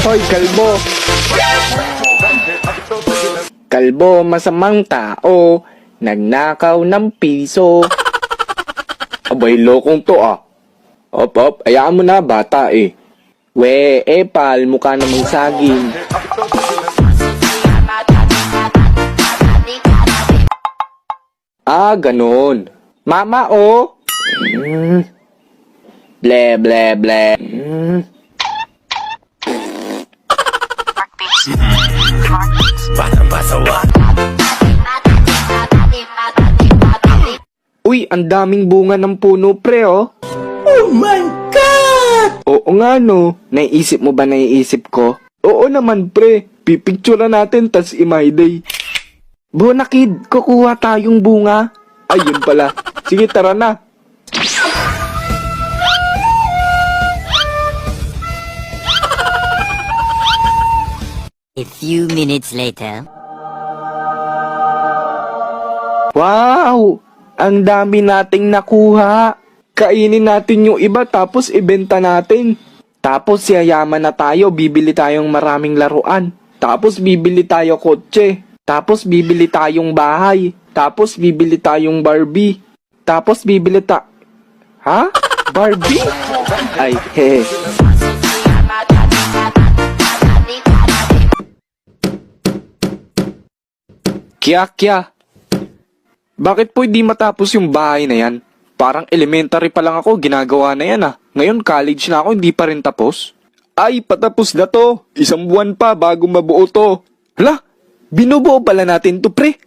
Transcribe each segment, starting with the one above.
Hoy, kalbo! Kalbo, masamang tao, nagnakaw ng piso. Abay, lokong to ah. Op, ayaan mo na, bata eh. We, pal, mukha namang saging. Ah, ganun. Mama, oh. Ble, ble, ble. Uy, ang daming bunga ng puno, pre, oh. Oh my God! Oo nga, no. Naiisip mo ba naiisip ko? Oo naman, pre. Pipicture natin, tas i-my-day. Bona kid, kukuha tayong bunga. Ayun pala. Sige, tara na. A few minutes later. Wow! Ang dami nating nakuha. Kainin natin yung iba tapos ibenta natin. Tapos yayaman na tayo, bibili tayong maraming laruan. Tapos bibili tayo kotse. Tapos bibili tayong bahay. Tapos bibili tayong Barbie. Tapos bibili Ha? Barbie? Ay, hehe. Kya. Bakit po hindi matapos yung bahay na yan? Parang elementary pa lang ako, ginagawa na yan ah. Ngayon college na ako, hindi pa rin tapos. Ay, patapos na to. 1 buwan pa bago mabuo to. Hala, binubuo pala natin to, pre.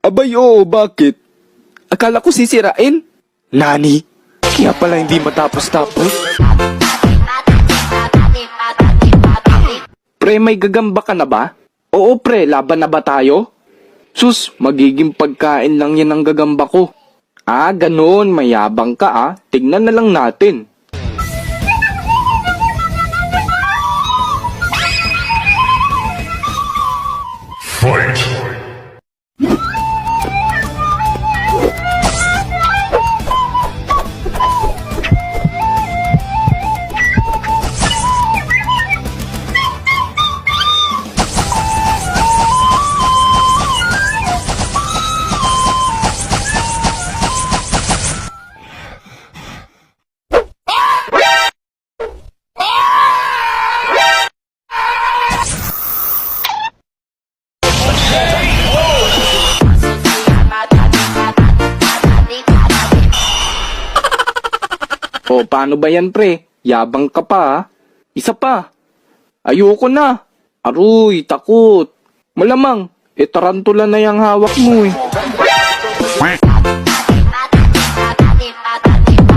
Abay, oo, bakit? Akala ko sisirain. Nani? Kaya pala hindi matapos-tapos. Pre, may gagamba ka na ba? Oo, pre, laban na ba tayo? Sus, magiging pagkain lang yan ang gagamba ko. Ah, ganun, mayabang ka ah. Tignan na lang natin. Fight! O, paano ba yan, pre? Yabang ka pa, ah. Isa pa. Ayoko na. Aruy, takot. Malamang, tarantula na yung hawak mo, eh.